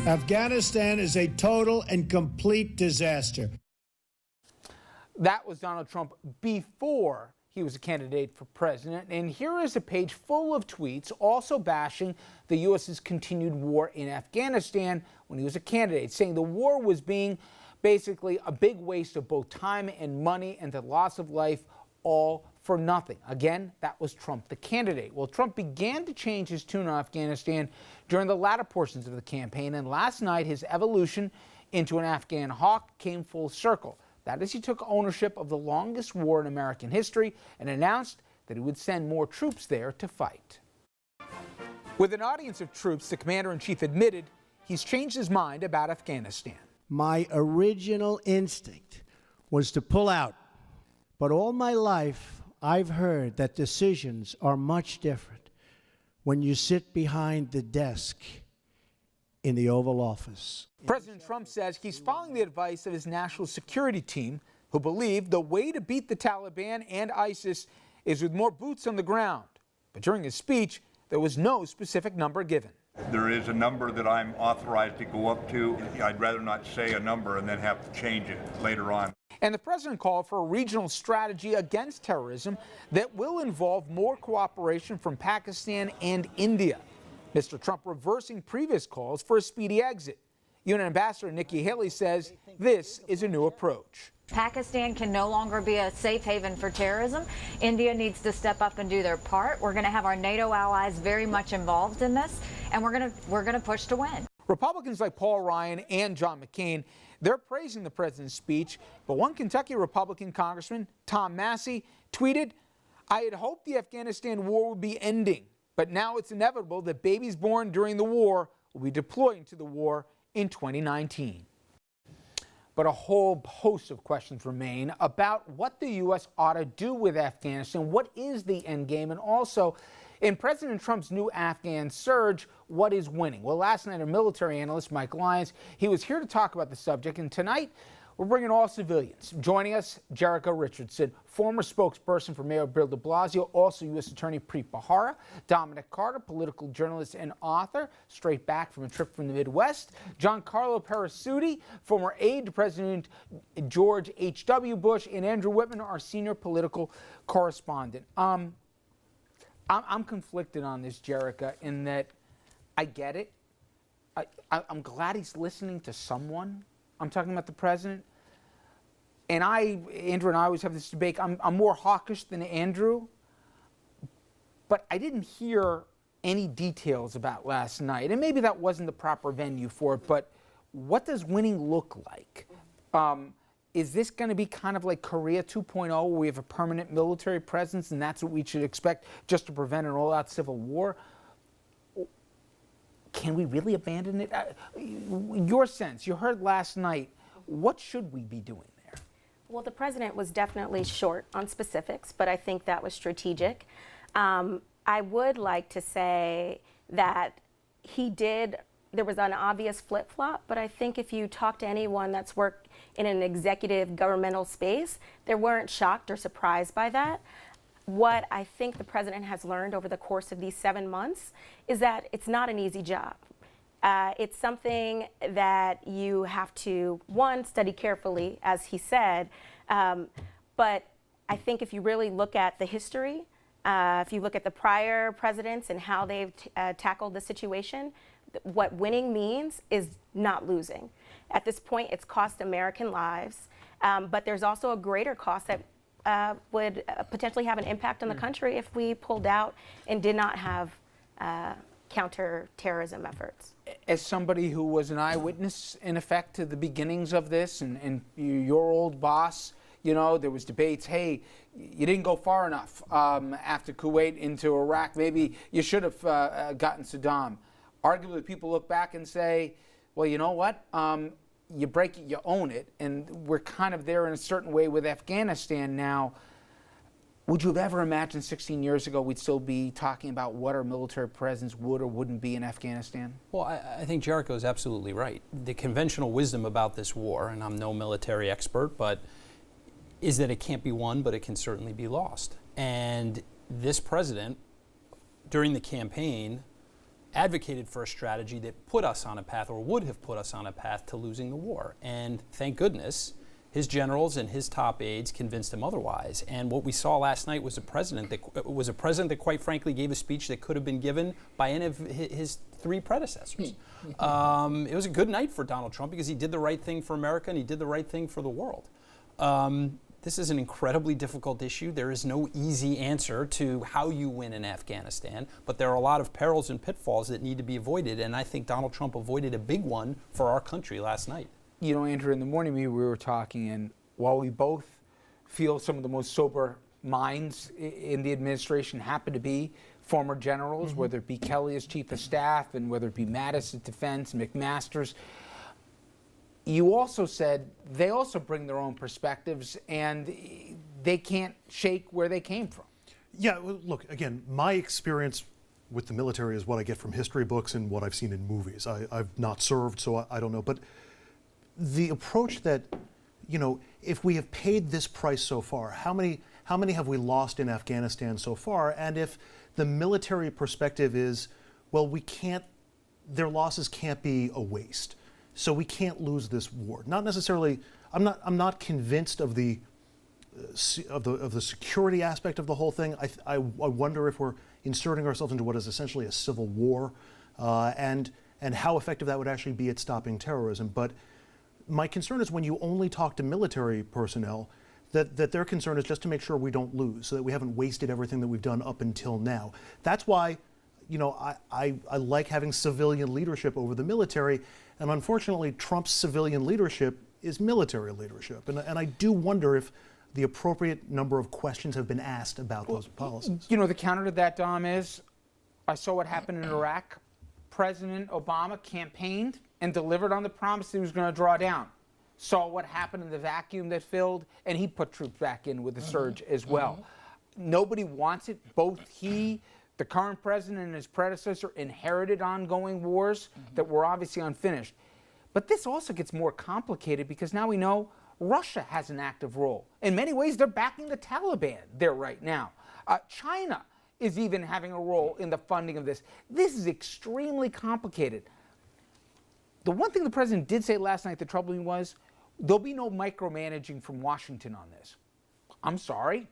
Afghanistan is a total and complete disaster. That was Donald Trump before he was a candidate for president. And here is a page full of tweets also bashing the U.S.'s continued war in Afghanistan when he was a candidate, saying the war was being basically a big waste of both time and money and the loss of life, all for nothing. Again, that was Trump, the candidate. Well, Trump began to change his tune on Afghanistan during the latter portions of the campaign, and last night his evolution into an Afghan hawk came full circle. That is, he took ownership of the longest war in American history and announced that he would send more troops there to fight. With an audience of troops, the commander-in-chief admitted he's changed his mind about Afghanistan. My original instinct was to pull out, but all my life I've heard that decisions are much different when you sit behind the desk in the Oval Office. President Trump says he's following the advice of his national security team, who believe the way to beat the Taliban and ISIS is with more boots on the ground. But during his speech, there was no specific number given. There is a number that I'm authorized to go up to. I'd rather not say a number and then have to change it later on. And the president called for a regional strategy against terrorism that will involve more cooperation from Pakistan and India. Mr. Trump reversing previous calls for a speedy exit. UN Ambassador Nikki Haley says this is a new approach. Pakistan can no longer be a safe haven for terrorism. India needs to step up and do their part. We're going to have our NATO allies very much involved in this, and we're going to push to win. Republicans like Paul Ryan and John McCain, they're praising the president's speech, but one Kentucky Republican congressman, Tom Massey, tweeted, "I had hoped the Afghanistan war would be ending, but now it's inevitable that babies born during the war will be deployed to the war in 2019. But a whole host of questions remain about what the U.S. ought to do with Afghanistan. What is the end game? And also, in President Trump's new Afghan surge, what is winning? Well, last night, our military analyst, Mike Lyons, he was here to talk about the subject. And tonight, we're bringing all civilians. Joining us, Jericho Richardson, former spokesperson for Mayor Bill de Blasio, also U.S. Attorney Preet Bharara, Dominic Carter, political journalist and author, straight back from a trip from the Midwest, Giancarlo Perisutti, former aide to President George H.W. Bush, and Andrew Whitman, our senior political correspondent. I'm conflicted on this, Jericho, in that I get it. I'm glad he's listening to someone. I'm talking about the president. And Andrew and I always have this debate. I'm more hawkish than Andrew. But I didn't hear any details about last night. And maybe that wasn't the proper venue for it. But what does winning look like? Is this going to be kind of like Korea 2.0, where we have a permanent military presence and that's what we should expect just to prevent an all-out civil war? Can we really abandon it? Your sense, you heard last night, what should we be doing there? Well, the president was definitely short on specifics, but I think that was strategic. I would like to say that there was an obvious flip-flop, but I think if you talk to anyone that's worked in an executive governmental space, they weren't shocked or surprised by that. What I think the president has learned over the course of these 7 months is that it's not an easy job. It's something that you have to, one, study carefully, as he said, but I think if you really look at the history, if you look at the prior presidents and how they've tackled the situation, what winning means is not losing. At this point, it's cost American lives, but there's also a greater cost that would potentially have an impact on the country if we pulled out and did not have counter-terrorism efforts. As somebody who was an eyewitness, in effect, to the beginnings of this, and your old boss, you know, there was debates, hey, you didn't go far enough after Kuwait into Iraq. Maybe you should have gotten Saddam. Arguably, people look back and say, well, you know what? You break it, you own it, and we're kind of there in a certain way with Afghanistan now. Would you have ever imagined 16 years ago we'd still be talking about what our military presence would or wouldn't be in Afghanistan? Well, I think Jericho is absolutely right. The conventional wisdom about this war, and I'm no military expert, but is that it can't be won, but it can certainly be lost. And this president, during the campaign, advocated for a strategy that put us on a path, or would have put us on a path, to losing the war. And thank goodness his generals and his top aides convinced him otherwise. And what we saw last night was a president that quite frankly gave a speech that could have been given by any of his three predecessors. It was a good night for Donald Trump because he did the right thing for America and he did the right thing for the world. This is an incredibly difficult issue. There is no easy answer to how you win in Afghanistan, but there are a lot of perils and pitfalls that need to be avoided, and I think Donald Trump avoided a big one for our country last night. You know, Andrew, in the morning we were talking, and while we both feel some of the most sober minds in the administration happen to be former generals, whether it be Kelly as chief of staff and whether it be Mattis at defense, McMaster's, you also said they also bring their own perspectives and they can't shake where they came from. Yeah, well, look, again, my experience with the military is what I get from history books and what I've seen in movies. I've not served, so I don't know. But the approach that, you know, if we have paid this price so far, how many have we lost in Afghanistan so far? And if the military perspective is, well, we can't, their losses can't be a waste. So we can't lose this war. Not necessarily. I'm not convinced of the security aspect of the whole thing. I wonder if we're inserting ourselves into what is essentially a civil war, and how effective that would actually be at stopping terrorism. But my concern is when you only talk to military personnel, that their concern is just to make sure we don't lose, so that we haven't wasted everything that we've done up until now. That's why, you know, I like having civilian leadership over the military. And unfortunately, Trump's civilian leadership is military leadership. And I do wonder if the appropriate number of questions have been asked about those policies. You know, the counter to that, Dom, is I saw what happened in Iraq. President Obama campaigned and delivered on the promise he was going to draw down. Saw what happened in the vacuum that filled, and he put troops back in with the surge as well. Nobody wants it. Both he, the current president, and his predecessor inherited ongoing wars that were obviously unfinished. But this also gets more complicated because now we know Russia has an active role. In many ways, they're backing the Taliban there right now. China is even having a role in the funding of this. This is extremely complicated. The one thing the president did say last night that troubled me was there'll be no micromanaging from Washington on this. I'm sorry.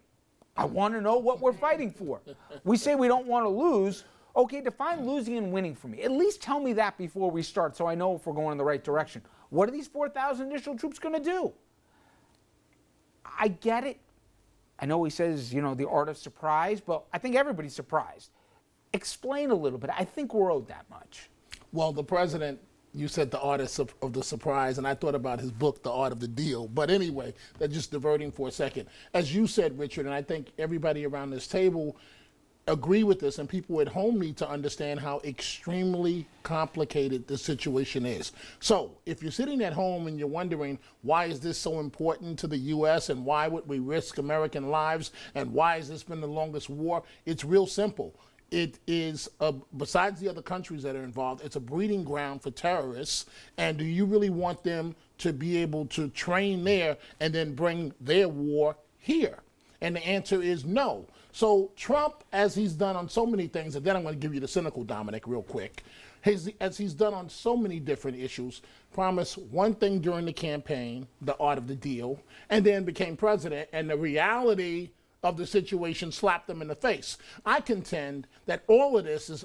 I want to know what we're fighting for. We say we don't want to lose. Okay, define losing and winning for me. At least tell me that before we start so I know if we're going in the right direction. What are these 4,000 additional troops going to do? I get it. I know he says, you know, the art of surprise, but I think everybody's surprised. Explain a little bit. I think we're owed that much. Well, the president, you said the artist of the surprise, and I thought about his book, The Art of the Deal. But anyway, that's just diverting for a second. As you said, Richard, and I think everybody around this table agree with this, and people at home need to understand how extremely complicated the situation is. So if you're sitting at home and you're wondering, why is this so important to the U.S. and why would we risk American lives and why has this been the longest war? It's real simple. It is, besides the other countries that are involved, it's a breeding ground for terrorists. And do you really want them to be able to train there and then bring their war here? And the answer is no. So Trump, as he's done on so many things, and then I'm going to give you the cynical Dominic real quick, as he's done on so many different issues, promised one thing during the campaign, the art of the deal, and then became president, and the reality of the situation slapped them in the face. I contend that all of this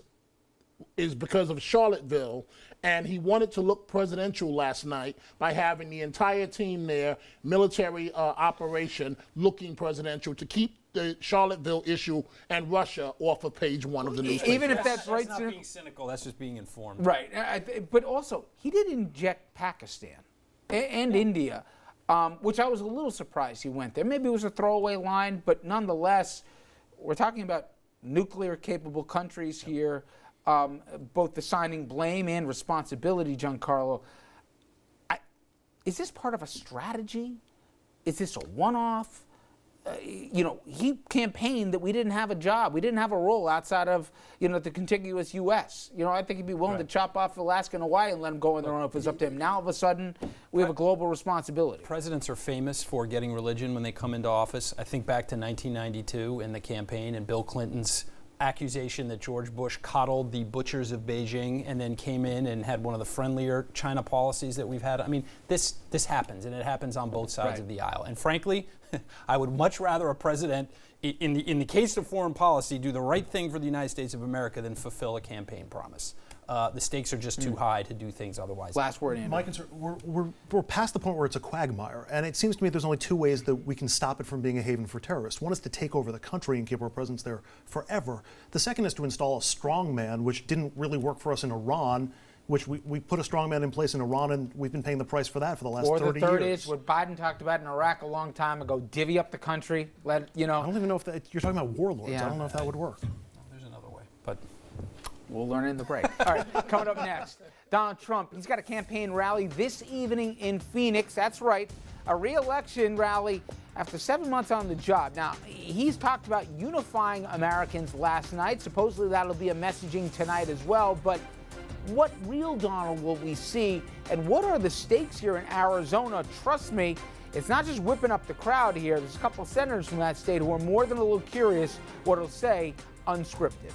is because of Charlottesville, and he wanted to look presidential last night by having the entire team there, military operation, looking presidential to keep the Charlottesville issue and Russia off of page one of the newspaper. Even if that's right, That's not being cynical, that's just being informed. Right, but also, he did inject Pakistan and India, which I was a little surprised he went there. Maybe it was a throwaway line, but nonetheless, we're talking about nuclear-capable countries here, both assigning blame and responsibility, Giancarlo. Is this part of a strategy? Is this a one-off? You know, he campaigned that we didn't have a job. We didn't have a role outside of, you know, the contiguous U.S. You know, I think he'd be willing to chop off Alaska and Hawaii and let him go on their own if it was up to him. Now, all of a sudden, we have a global responsibility. Presidents are famous for getting religion when they come into office. I think back to 1992 in the campaign and Bill Clinton's accusation that George Bush coddled the butchers of Beijing and then came in and had one of the friendlier China policies that we've had. I mean, this happens, and it happens on both sides of the aisle. And frankly, I would much rather a president, in the case of foreign policy, do the right thing for the United States of America than fulfill a campaign promise. The stakes are just too high to do things otherwise. Last word, Andrew. My concern, we're past the point where it's a quagmire, and it seems to me there's only two ways that we can stop it from being a haven for terrorists. One is to take over the country and keep our presence there forever. The second is to install a strongman, which didn't really work for us in Iran, which we put a strongman in place in Iran, and we've been paying the price for that for the last 30 years. Or the third is what Biden talked about in Iraq a long time ago: divvy up the country. I don't even know if you're talking about warlords. Yeah. I don't know if that would work. There's another way, but we'll learn in the break. All right, coming up next, Donald Trump. He's got a campaign rally this evening in Phoenix. That's right, a re-election rally after 7 months on the job. Now, he's talked about unifying Americans last night. Supposedly that'll be a messaging tonight as well. But what real Donald will we see, and what are the stakes here in Arizona? Trust me, it's not just whipping up the crowd here. There's a couple of senators from that state who are more than a little curious what it'll say unscripted.